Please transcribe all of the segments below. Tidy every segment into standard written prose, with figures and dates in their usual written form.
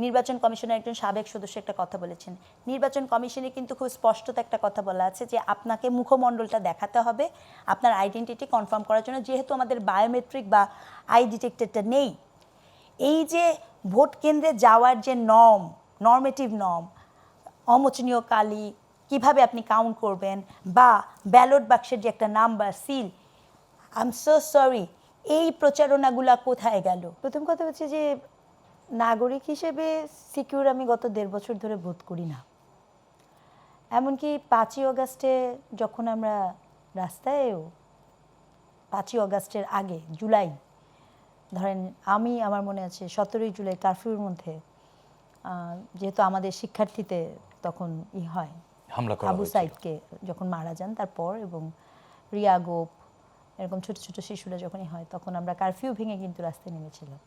নির্বাচন কমিশনের একজন সাবেক সদস্য একটা কথা বলেছেন, নির্বাচন কমিশনে কিন্তু খুব স্পষ্টত একটা কথা বলা আছে যে আপনাকে মুখমণ্ডলটা দেখাতে হবে আপনার আইডেন্টিটি কনফার্ম করার জন্য, যেহেতু আমাদের বায়োমেট্রিক বা আই ডিটেক্টরটা নেই। এই যে ভোট কেন্দ্রে যাওয়ার যে নর্মেটিভ নর্ম, অমোচনীয় কালি কিভাবে আপনি কাউন্ট করবেন, বা ব্যালট বাক্সের যে একটা number seal, I am so sorry, এই প্রচারণাগুলো কোথায় গেল? প্রথম কথা হচ্ছে যে নাগরিক হিসেবে সিকিউর আমি গত 1.5 বছর ধরে বোধ করি না। এমনকি 5ই অগাস্টে যখন আমরা রাস্তায়ও, 5ই অগাস্টের আগে জুলাই, ধরেন আমার মনে আছে 17ই জুলাই কারফিউর মধ্যে, যেহেতু আমাদের শিক্ষার্থীতে তখন হয় আবু সাইদকে যখন মারা যান তারপর, এবং রিয়া গোপ এরকম ছোট ছোট শিশুরা যখনই হয়, তখন আমরা কারফিউ ভেঙে কিন্তু রাস্তায় নেমেছিলাম।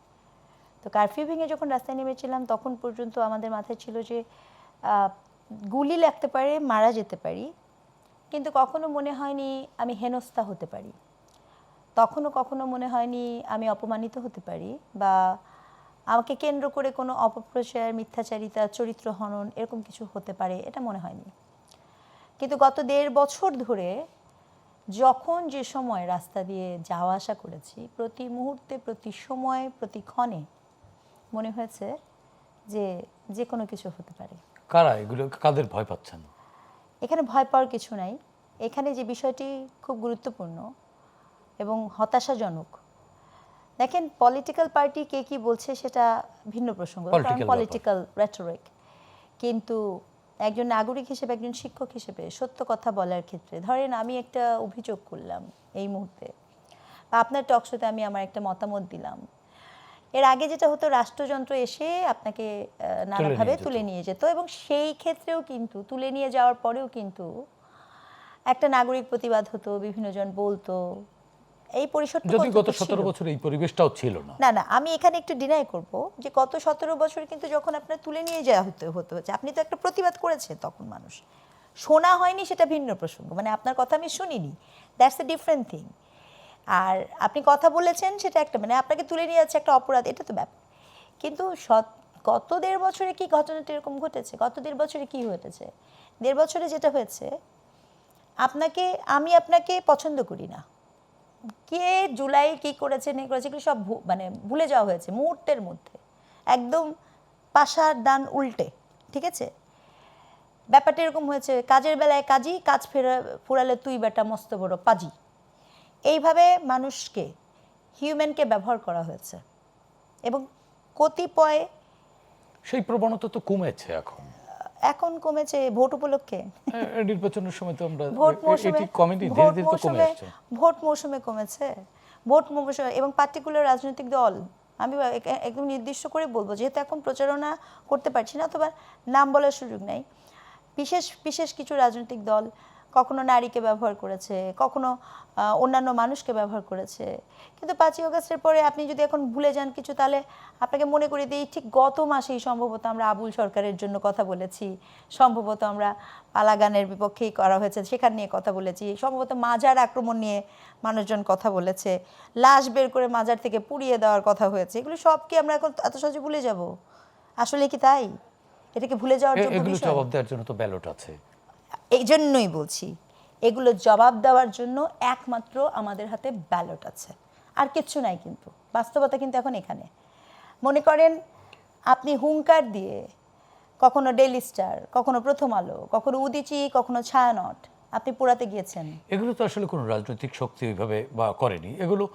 তো কারফিউ ভেঙে যখন রাস্তায় নেমেছিলাম তখন পর্যন্ত আমাদের মাথায় ছিল যে গুলি লাগতে পারে, মারা যেতে পারি, কিন্তু কখনো মনে হয়নি আমি হেনস্থা হতে পারি, কখনো মনে হয়নি আমি অপমানিত হতে পারি, বা আমাকে কেন্দ্র করে কোনো অপপ্রচার, মিথ্যাচারিতা, চরিত্র হনন এরকম কিছু হতে পারে, এটা মনে হয়নি। কিন্তু গত 1.5 বছর ধরে যখন যে সময় রাস্তা দিয়ে যাওয়া আসা করেছি, প্রতি মুহূর্তে, প্রতি সময়, প্রতি ক্ষণে মনে হয়েছে যে যে কোনো কিছু হতে পারে। কারা এগুলো, কাদের ভয় পাচ্ছেন? এখানে ভয় পাওয়ার কিছু নাই। এখানে যে বিষয়টি খুব গুরুত্বপূর্ণ এবং হতাশাজনক, দেখেন পলিটিক্যাল পার্টি কে কি বলছে সেটা ভিন্ন প্রসঙ্গ, কারণ পলিটিক্যাল রেটরিক, কিন্তু একজন নাগরিক হিসেবে, একজন শিক্ষক হিসেবে সত্য কথা বলার ক্ষেত্রে, ধরেন আমি একটা অভিযোগ করলাম এই মুহূর্তে, বা আপনার টকশোতে আমি আমার একটা মতামত দিলাম, এর আগে যেটা হতো রাষ্ট্রযন্ত্র এসে আপনাকে নানাভাবে তুলে নিয়ে যেত, এবং সেই ক্ষেত্রেও কিন্তু তুলে নিয়ে যাওয়ার পরেও কিন্তু একটা নাগরিক প্রতিবাদ হতো, বিভিন্ন জন বলতো, এই পরিষদটা যদি গত 17 বছর এই পরিবেশটাও ছিল না। না না, আমি এখানে একটু ডিনাই করব যে গত 17 বছর কিন্তু যখন আপনার তুলে নিয়ে যাওয়া হচ্ছে, আপনি তো একটা প্রতিবাদ করেছেন, তখন মানুষ শোনা হয়নি, সেটা ভিন্ন প্রসঙ্গ, মানে আপনার কথা আমি শুনিনি, দ্যাটস এ ডিফারেন্ট থিং। আর আপনি কথা বলেছেন সেটা একটা, মানে আপনাকে তুলে নিয়ে যাচ্ছে একটা অপরাধ, এটা তো ব্যাপার। কিন্তু গত 1.5 বছরে কি ঘটনাটা এরকম ঘটেছে? গত 1.5 বছরে কি হয়েছে? 1.5 বছরে যেটা হয়েছে, আমি আপনাকে পছন্দ করি না, কে জুলাই কি করেছে না করেছে এগুলো সব মানে ভুলে যাওয়া হয়েছে মুহূর্তের মধ্যে, একদম পাশার ডান উল্টে, ঠিক আছে? ব্যাপারটা এরকম হয়েছে, কাজের বেলায় কাজী, কাজ ফুরালে তুই বেটা মস্ত বড় পাজি, এইভাবে মানুষকে, হিউম্যানকে ব্যবহার করা হয়েছে, এবং কতিপয় সেই প্রবণতা তো কমেছে এখন কমেছে ভোট উপলক্ষে, নির্বাচনের সময় তো আমরা ভোট মৌসুমে, ভোট মৌসুমে কমেছে, ভোট মৌসুমে, এবং পার্টিকুলার রাজনৈতিক দল, আমি একদম নির্দিষ্ট করে বলবো, যেহেতু এখন প্রচারণা করতে পারছি না অথবা নাম বলার সুযোগ নেই, বিশেষ কিছু রাজনৈতিক দল কখনো নারীকে ব্যবহার করেছে, কখনো অন্যান্য মানুষকে ব্যবহার করেছে। কিন্তু 5ই অগাস্টের পরে আপনি যদি এখন ভুলে যান কিছু, তাহলে আপনাকে মনে করে দিই, ঠিক গত মাসেই সম্ভবত আমরা আবুল সরকারের জন্য কথা বলেছি, সম্ভবত আমরা পালাগানের বিপক্ষেই করা হয়েছে সেখান নিয়ে কথা বলেছি, সম্ভবত মাজার আক্রমণ নিয়ে মানুষজন কথা বলেছে, লাশ বের করে মাজার থেকে পুড়িয়ে দেওয়ার কথা হয়েছে, এগুলো সব কি আমরা এখন এত সহজে ভুলে যাব? আসলে কি তাই? এটাকে ভুলে যাওয়ার জন্য এগুলো জবাব দেওয়ার জন্য তো ব্যালট আছে। এই জন্যই বলছি, এগুলো জবাব দেওয়ার জন্য একমাত্র আমাদের হাতে ব্যালট আছে, আর কিচ্ছু নাই। কিন্তু বাস্তবতা কিন্তু এখন এখানে, মনে করেন আপনি হুঙ্কার দিয়ে কখনো ডেইলি স্টার, কখনো প্রথম আলো, কখনো উদীচী, কখনো ছায়ানট আপনি পোড়াতে গিয়েছেন। এগুলো তো আসলে কোনো রাজনৈতিক শক্তি ওইভাবে বা করেনি, এগুলো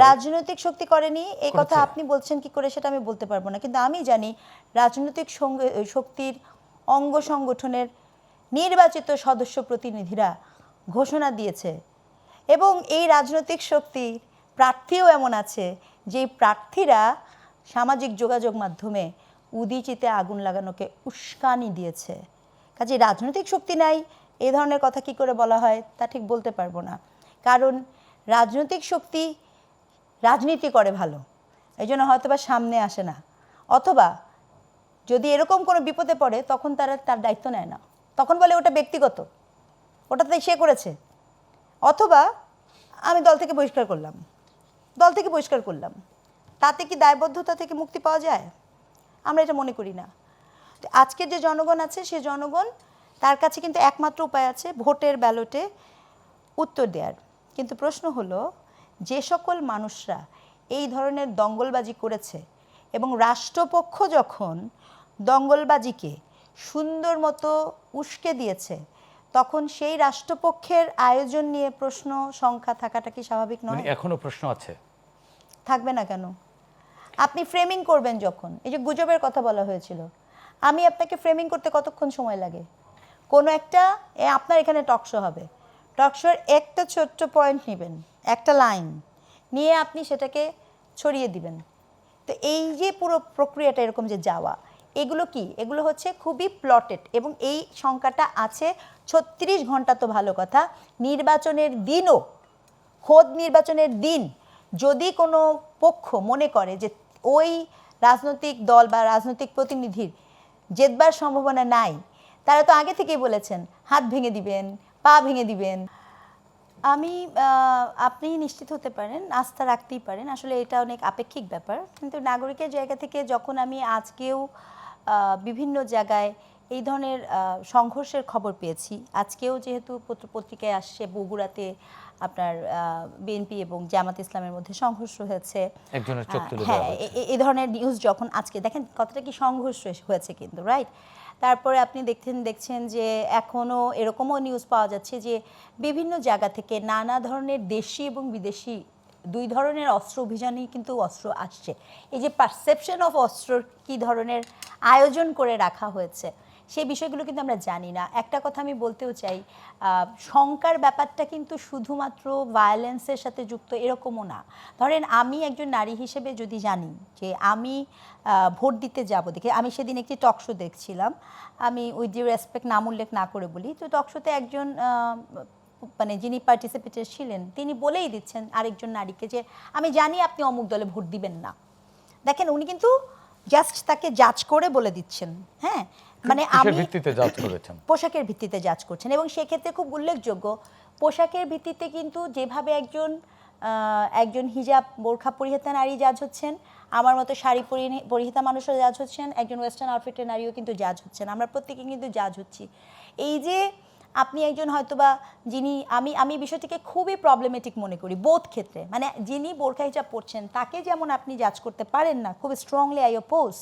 রাজনৈতিক শক্তি করেনি, এই কথা আপনি বলছেন কি করে সেটা আমি বলতে পারবো না, কিন্তু আমি জানি রাজনৈতিক শক্তির অঙ্গ সংগঠনের নির্বাচিত সদস্য প্রতিনিধিরা ঘোষণা দিয়েছে, এবং এই রাজনৈতিক শক্তির প্রার্থীও এমন আছে যে প্রার্থীরা সামাজিক যোগাযোগ মাধ্যমে উদীচিতে আগুন লাগানোকে উস্কানি দিয়েছে। কাজে রাজনৈতিক শক্তি নাই এই ধরনের কথা কি করে বলা হয় তা ঠিক বলতে পারবো না, কারণ রাজনৈতিক শক্তি রাজনীতি করে ভালো, এই জন্য হয়তো বা সামনে আসে না, অথবা যদি এরকম কোনো বিপদে পড়ে তখন তারা তার দায়িত্ব নেয় না, তখন বলে ওটা ব্যক্তিগত, ওটাতে সে করেছে, অথবা আমি দল থেকে বহিষ্কার করলাম, তাতে কি দায়বদ্ধতা থেকে মুক্তি পাওয়া যায়? আমরা এটা মনে করি না। তো আজকের যে জনগণ আছে সে জনগণ তার কাছে কিন্তু একমাত্র উপায় আছে ভোটের ব্যালটে উত্তর দেওয়ার। কিন্তু প্রশ্ন হলো যে সকল মানুষরা এই ধরনের দঙ্গলবাজি করেছে এবং রাষ্ট্রপক্ষ যখন দঙ্গলবাজিকে সুন্দর মতো উস্কে দিয়েছে তখন সেই রাষ্ট্রপক্ষের আয়োজন নিয়ে প্রশ্ন সংখ্যা থাকাটা কি স্বাভাবিক নয়? এখনো প্রশ্ন আছে, থাকবে না কেন? আপনি ফ্রেমিং করবেন যখন, এই যে গুজবের কথা বলা হয়েছিল, আমি আপনাকে ফ্রেমিং করতে কতক্ষণ সময় লাগে? কোনো একটা আপনার এখানে টকশো হবে, টকশোর একটা ছোট্ট পয়েন্ট নেবেন, একটা লাইন নিয়ে আপনি সেটাকে ছড়িয়ে দিবেন। তো এই যে পুরো প্রক্রিয়াটা এরকম যে যাওয়া, এগুলো কি? এগুলো হচ্ছে খুবই প্লটেড এবং এই সংখ্যাটা আছে 36 ঘন্টা। তো ভালো কথা, নির্বাচনের দিনও, খোদ নির্বাচনের দিন যদি কোনো পক্ষ মনে করে যে ওই রাজনৈতিক দল বা রাজনৈতিক প্রতিনিধির জেতবার সম্ভাবনা নাই, তারা তো আগে থেকেই বলেছেন হাত ভেঙে দিবেন, পা ভেঙে দিবেন। আমি আপনি নিশ্চিত হতে পারেন, আস্থা রাখতেই পারেন, আসলে এটা অনেক আপেক্ষিক ব্যাপার। কিন্তু নাগরিকের জায়গা থেকে যখন আমি আজকেও বিভিন্ন জায়গায় এই ধরনের সংঘর্ষের খবর পেয়েছি, আজকেও যেহেতু পত্রিকায় আসছে বগুড়াতে আপনার বিএনপি এবং জামাত ইসলামের মধ্যে সংঘর্ষ হয়েছে, একজনের চোখ তুলে দেওয়া হ্যাঁ, হয়েছে। এই ধরনের নিউজ যখন আজকে দেখেন, কথাটা কি সংঘর্ষ হয়েছে কিন্তু, রাইট? তারপরে আপনি দেখছেন যে এখনও এরকমও নিউজ পাওয়া যাচ্ছে যে বিভিন্ন জায়গা থেকে নানা ধরনের দেশি এবং বিদেশি দুই ধরনের অস্ত্র অভিযানেই কিন্তু অস্ত্র আসছে। এই যে পারসেপশন অফ অস্ত্র কী ধরনের আয়োজন করে রাখা হয়েছে সেই বিষয়গুলো কিন্তু আমরা জানি না। একটা কথা আমি বলতেও চাই, শঙ্কার ব্যাপারটা কিন্তু শুধুমাত্র ভায়োলেন্সের সাথে যুক্ত এরকমও না। ধরেন আমি একজন নারী হিসেবে যদি জানি যে আমি ভোট দিতে যাব, দেখে আমি সেদিন একটি টকশো দেখছিলাম, আমি উইথ ডিউ রেসপেক্ট নাম উল্লেখ না করে বলি, তো টকশোতে একজন মানে যিনি পার্টিসিপেটর ছিলেন তিনি বলেই দিচ্ছেন আরেকজন নারীকে যে আমি জানি আপনি অমুক দলে ভোট দিবেন না। দেখেন উনি কিন্তু জাস্ট তাকে জাজ করে বলে দিচ্ছেন, হ্যাঁ, মানে আমি ভিত্তিতে জাজ করেছেন, পোশাকের ভিত্তিতে জাজ করছেন। এবং সেক্ষেত্রে খুব উল্লেখযোগ্য, পোশাকের ভিত্তিতে কিন্তু যেভাবে একজন হিজাব বোরখা পরিহিতা নারী জাজ হচ্ছেন, আমার মতো শাড়ি পরিহিতা মানুষও জাজ হচ্ছেন, একজন ওয়েস্টার্ন আউটফিটের নারীও কিন্তু জাজ হচ্ছেন, আমরা প্রত্যেকে কিন্তু জাজ হচ্ছি। এই যে আপনি একজন হয়তোবা যিনি, আমি বিষয়টিকে খুবই প্রবলেমেটিক মনে করি বোধ ক্ষেত্রে, মানে যিনি বোরখা হিজাব পরছেন তাকে যেমন আপনি জাজ করতে পারেন না, খুব স্ট্রংলি আই অপোজ,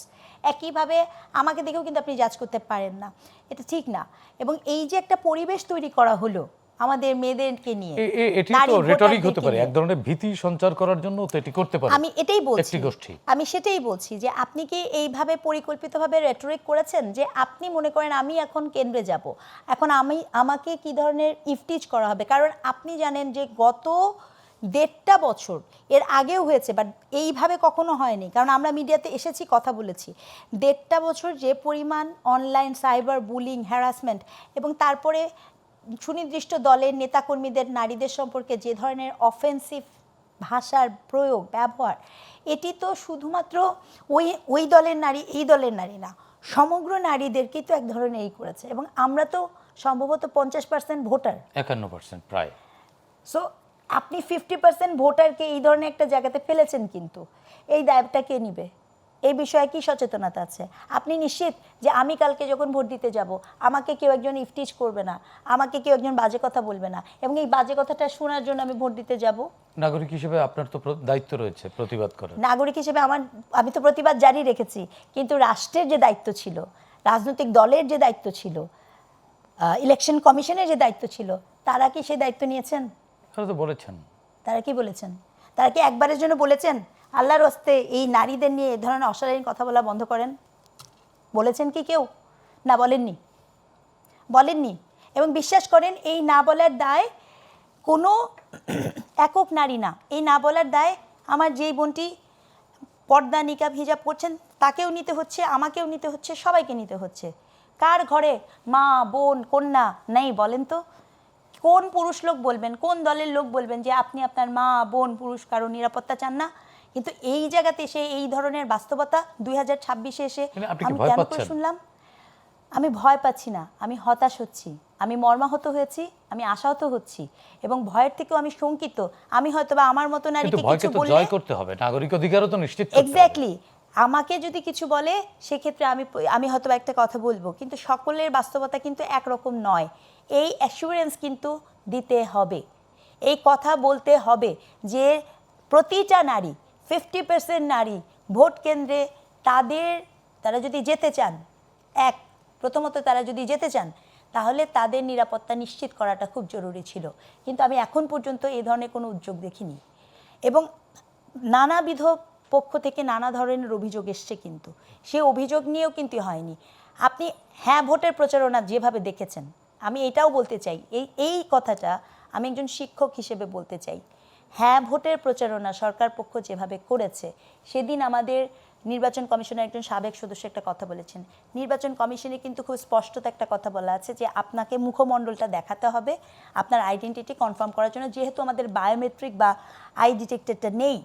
একইভাবে আমাকে দেখেও কিন্তু আপনি জাজ করতে পারেন না, এটা ঠিক না। এবং এই যে একটা পরিবেশ তৈরি করা হলো আমাদের মেয়েদেরকে নিয়ে, এটি তো রেটরিক হতে পারে, এক ধরনের ভীতি সঞ্চার করার জন্য তো এটি করতে পারে। আমি এটাই বলছি, একটি গোষ্ঠী, আমি সেটাই বলছি যে আপনি কি এইভাবে পরিকল্পিতভাবে রেটরিক করেছেন যে আপনি মনে করেন আমি এখন কেন্দ্রে যাব, এখন আমাকে কি ধরনের ইফটিজ করা হবে? কারণ আপনি জানেন যে গত 1.5 বছর এর আগেও হয়েছে, বাট এইভাবে কখনো হয়নি, কারণ আমরা মিডিয়াতে এসেছি, কথা বলেছি। 1.5 বছর যে পরিমাণ অনলাইন সাইবার বুলিং, হ্যারাসমেন্ট, এবং তারপরে সুনির্দিষ্ট দলের নেতাকর্মীদের নারীদের সম্পর্কে যে ধরনের অফেন্সিভ ভাষার প্রয়োগ, ব্যবহার, এটি তো শুধুমাত্র ওই দলের নারী, এই দলের নারী না, সমগ্র নারীদেরকেই তো এক ধরনের এই করেছে। এবং আমরা তো সম্ভবত 50% ভোটার, 51% প্রায়। সো আপনি 50% ভোটারকে এই ধরনের একটা জায়গাতে ফেলেছেন, কিন্তু এই দায়টা কে নিবে? এই বিষয়ে কি সচেতনতা আছে? আপনি নিশ্চিত যে আমি কালকে যখন ভোট দিতে যাব আমাকে কেউ একজন ইফটিজ করবে না, আমাকে কেউ একজন বাজে কথা বলবে না, এবং এই বাজে কথাটা শোনার জন্য আমি ভোট দিতে যাব? নাগরিক হিসেবে আপনার তো দায়িত্ব রয়েছে প্রতিবাদ করার। নাগরিক হিসেবে আমি তো প্রতিবাদ জারি রেখেছি, কিন্তু রাষ্ট্রের যে দায়িত্ব ছিল, রাজনৈতিক দলের যে দায়িত্ব ছিল, ইলেকশন কমিশনের যে দায়িত্ব ছিল, তারা কি সেই দায়িত্ব নিয়েছেন? তারা তো বলেছেন। তারা কি বলেছেন? তারা কি একবারের জন্য বলেছেন আল্লাহর হস্তে এই নারীদের নিয়ে এ ধরনের অশালীন কথা বলা বন্ধ করেন? বলেছেন কি কেউ? না, বলেননি। এবং বিশ্বাস করেন এই না বলার দায় কোনো একক নারী না, এই না বলার দায় আমার যেই বোনটি পর্দা নিকাব হিজাব করছেন তাকেও নিতে হচ্ছে, আমাকেও নিতে হচ্ছে, সবাইকে নিতে হচ্ছে। কার ঘরে মা, বোন, কন্যা নেই বলেন তো? কোন পুরুষ লোক বলবেন, কোন দলের লোক বলবেন যে আপনি আপনার মা, বোন, পুরুষ কারো নিরাপত্তা চান না? কিন্তু এই জায়গাতে এসে এই ধরনের বাস্তবতা 2026-এ এসে আমি কেন করে শুনলাম? আমি ভয় পাচ্ছি না, আমি হতাশ হচ্ছি, আমি মর্মাহত হয়েছি, আমি আশাহত হচ্ছি, এবং ভয়ের থেকেও আমি শঙ্কিত। আমি হয়তো বা আমার মতো নারীকে কিছু বললে, জয় করতে হবে, নাগরিক অধিকারও তো নিশ্চিত করতে হবে। এক্স্যাক্টলি, আমাকে যদি কিছু বলে সেক্ষেত্রে আমি হয়তো একটা কথা বলবো, কিন্তু সকলের বাস্তবতা কিন্তু একরকম নয়। এই অ্যাসুরেন্স কিন্তু দিতে হবে, এই কথা বলতে হবে যে প্রতিটা নারী, 50% নারী ভোট কেন্দ্রে তারা যদি যেতে চান, প্রথমত তারা যদি যেতে চান তাহলে তাদের নিরাপত্তা নিশ্চিত করাটা খুব জরুরি ছিল। কিন্তু আমি এখন পর্যন্ত এই ধরনের কোনো উদ্যোগ দেখিনি, এবং নানাবিধ পক্ষ থেকে নানা ধরনের অভিযোগ এসছে, কিন্তু সেই অভিযোগ নিয়েও কিন্তু হয়নি। আপনি হ্যাঁ ভোটের প্রচারণা যেভাবে দেখেছেন, আমি এটাও বলতে চাই, এই কথাটা আমি একজন শিক্ষক হিসেবে বলতে চাই, হ্যাঁ ভোটের প্রচারণা সরকার পক্ষ যেভাবে করেছে, সেদিন আমাদের নির্বাচন কমিশনের একজন সাবেক সদস্য একটা কথা বলেছেন, নির্বাচন কমিশনে কিন্তু খুব স্পষ্টত একটা কথা বলা আছে যে আপনাকে মুখমণ্ডলটা দেখাতে হবে আপনার আইডেন্টিটি কনফার্ম করার জন্য, যেহেতু আমাদের বায়োমেট্রিক বা আই ডিটেক্টরটা নেই।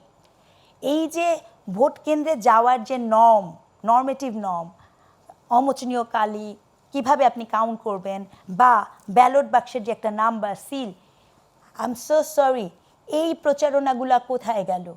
এই যে ভোট কেন্দ্রে যাওয়ার যে নর্মেটিভ নর্ম, অমোচনীয় কালি কিভাবে আপনি কাউন্ট করবেন, বা ব্যালট বাক্সের যে একটা number seal, I am so sorry, এই প্রচারণাগুলো কোথায় গেল?